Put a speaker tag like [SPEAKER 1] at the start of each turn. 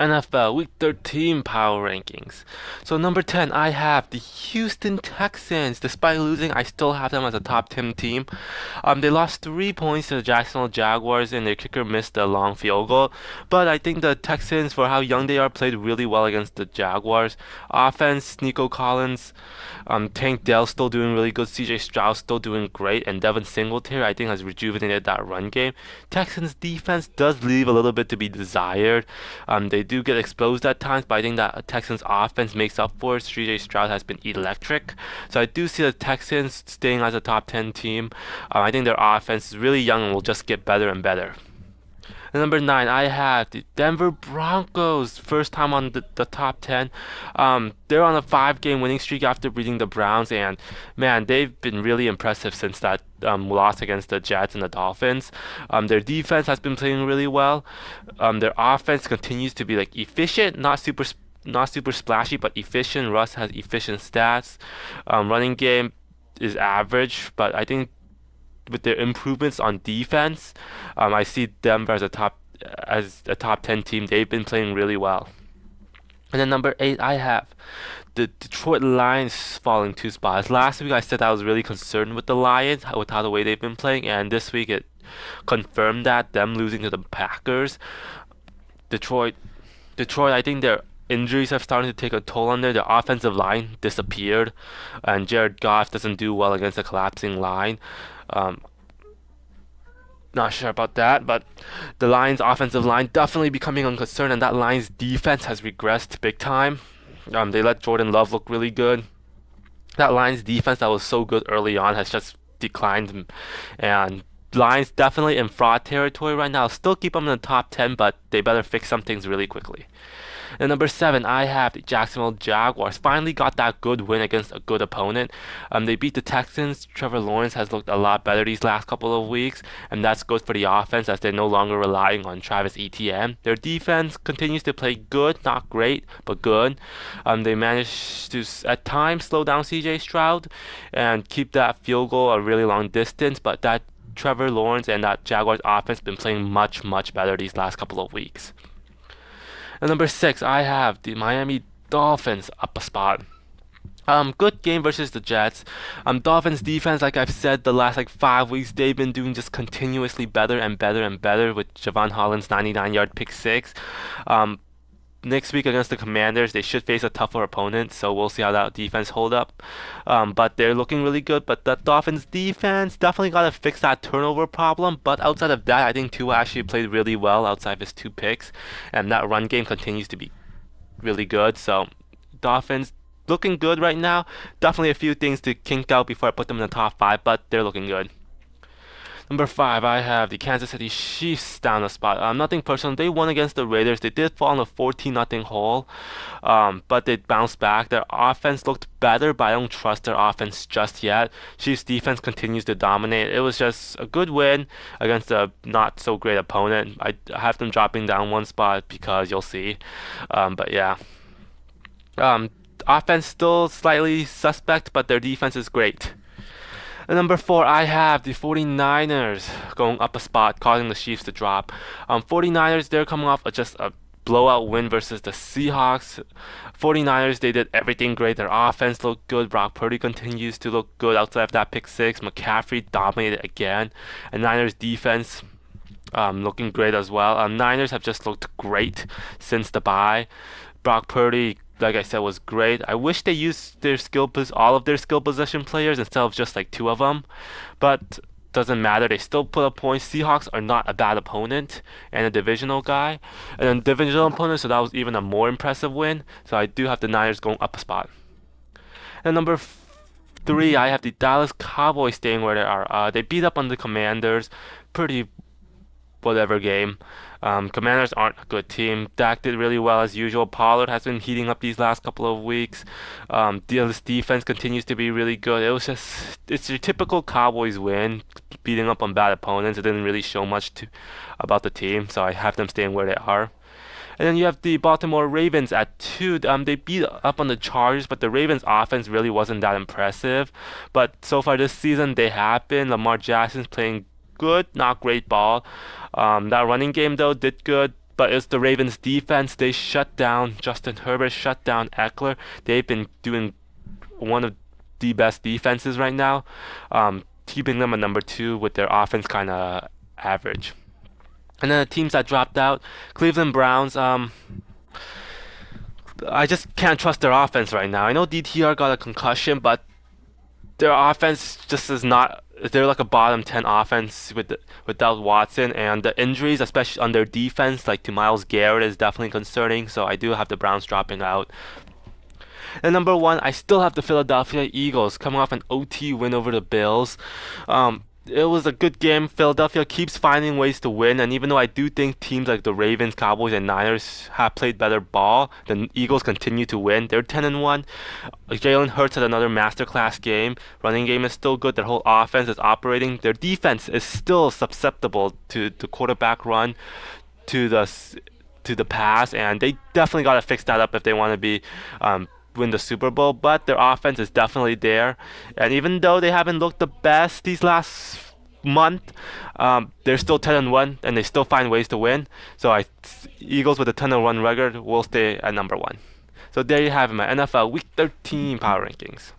[SPEAKER 1] NFL Week 13 power rankings. So number 10, I have the Houston Texans. Despite losing, I still have them as a top 10 team. They lost 3 points to the Jacksonville Jaguars, and their kicker missed a long field goal. But I think the Texans, for how young they are, played really well against the Jaguars. Offense, Nico Collins, Tank Dell still doing really good. CJ Stroud still doing great, and Devin Singletary I think has rejuvenated that run game. Texans defense does leave a little bit to be desired. They do get exposed at times, but I think that Texans offense makes up for it. CJ Stroud has been electric, so I do see the Texans staying as a top 10 team. I think their offense is really young and will just get better and better. And number 9, I have the Denver Broncos. First time on the top 10. They're on a 5-game winning streak after beating the Browns, and man, they've been really impressive since that loss against the Jets and the Dolphins. Their defense has been playing really well. Their offense continues to be like efficient, not super splashy, but efficient. Russ has efficient stats. Running game is average, but I think with their improvements on defense, I see them as a top 10 team. They've been playing really well. And then number 8, I have the Detroit Lions falling 2 spots. Last week I said I was really concerned with the Lions, with how the way they've been playing, and this week it confirmed that, them losing to the Packers. Detroit, I think their injuries have started to take a toll on their offensive line disappeared, and Jared Goff doesn't do well against a collapsing line. Um, Not sure about that, but the Lions' offensive line definitely becoming a concern, and that Lions' defense has regressed big time. They let Jordan Love look really good. That Lions' defense that was so good early on has just declined, and Lions definitely in fraud territory right now. Still keep them in the top 10, but they better fix some things really quickly. And number 7, I have the Jacksonville Jaguars. Finally got that good win against a good opponent. They beat the Texans. Trevor Lawrence has looked a lot better these last couple of weeks, and that's good for the offense as they're no longer relying on Travis Etienne. Their defense continues to play good, not great, but good. They managed to at times slow down CJ Stroud and keep that field goal a really long distance, but that Trevor Lawrence and that Jaguars offense been playing much, much better these last couple of weeks. And number 6, I have the Miami Dolphins up a spot. Good game versus the Jets. Dolphins defense, like I've said, the last like 5 weeks, they've been doing just continuously better and better and better with Javon Holland's 99-yard pick six. Next week against the Commanders, they should face a tougher opponent, so we'll see how that defense hold up. But they're looking really good. But the Dolphins defense definitely got to fix that turnover problem. But outside of that, I think Tua actually played really well outside of his 2 picks, and that run game continues to be really good. So Dolphins looking good right now. Definitely a few things to kink out before I put them in the top 5, but they're looking good. Number 5, I have the Kansas City Chiefs down a spot. Nothing personal. They won against the Raiders. They did fall in a 14-0 hole, but they bounced back. Their offense looked better, but I don't trust their offense just yet. Chiefs defense continues to dominate. It was just a good win against a not so great opponent. I have them dropping down 1 spot because you'll see. But yeah. Offense still slightly suspect, but their defense is great. And number 4, I have the 49ers going up a spot, causing the Chiefs to drop. 49ers, they're coming off just a blowout win versus the Seahawks. 49ers, they did everything great. Their offense looked good. Brock Purdy continues to look good outside of that pick 6. McCaffrey dominated again. And Niners defense looking great as well. Niners have just looked great since the bye. Brock Purdy, like I said, was great. I wish they used all of their skill position players instead of just like 2 of them, but doesn't matter. They still put up points. Seahawks are not a bad opponent and a divisional guy, and a divisional opponent, so that was even a more impressive win. So I do have the Niners going up a spot. And number 3, I have the Dallas Cowboys staying where they are. They beat up on the Commanders, pretty whatever game. Commanders aren't a good team. Dak did really well as usual. Pollard has been heating up these last couple of weeks. Dallas defense continues to be really good. It's your typical Cowboys win, beating up on bad opponents. It didn't really show much about the team, so I have them staying where they are. And then you have the Baltimore Ravens at 2. They beat up on the Chargers, but the Ravens offense really wasn't that impressive. But so far this season, they have been. Lamar Jackson's playing good, not great ball. That running game though did good. but it's the Ravens defense. They shut down Justin Herbert, shut down Eckler. They've been doing one of the best defenses right now, keeping them at number 2 with their offense kind of average. And then the teams that dropped out, Cleveland Browns. I just can't trust their offense right now. I know DTR got a concussion, but their offense just is not. They're like a bottom 10 offense without Watson, and the injuries, especially on their defense, like to Myles Garrett, is definitely concerning. So I do have the Browns dropping out. And number 1, I still have the Philadelphia Eagles coming off an OT win over the Bills. It was a good game. Philadelphia keeps finding ways to win, and even though I do think teams like the Ravens, Cowboys, and Niners have played better ball, the Eagles continue to win. They're 10-1. Jalen Hurts had another masterclass game. Running game is still good. Their whole offense is operating. Their defense is still susceptible to the quarterback run, to the pass, and they definitely got to fix that up if they want to be win the Super Bowl. But their offense is definitely there, and even though they haven't looked the best these last month, they're still 10-1, and they still find ways to win. So Eagles with a 10-1 record will stay at number 1. So there you have it, my NFL Week 13 power rankings.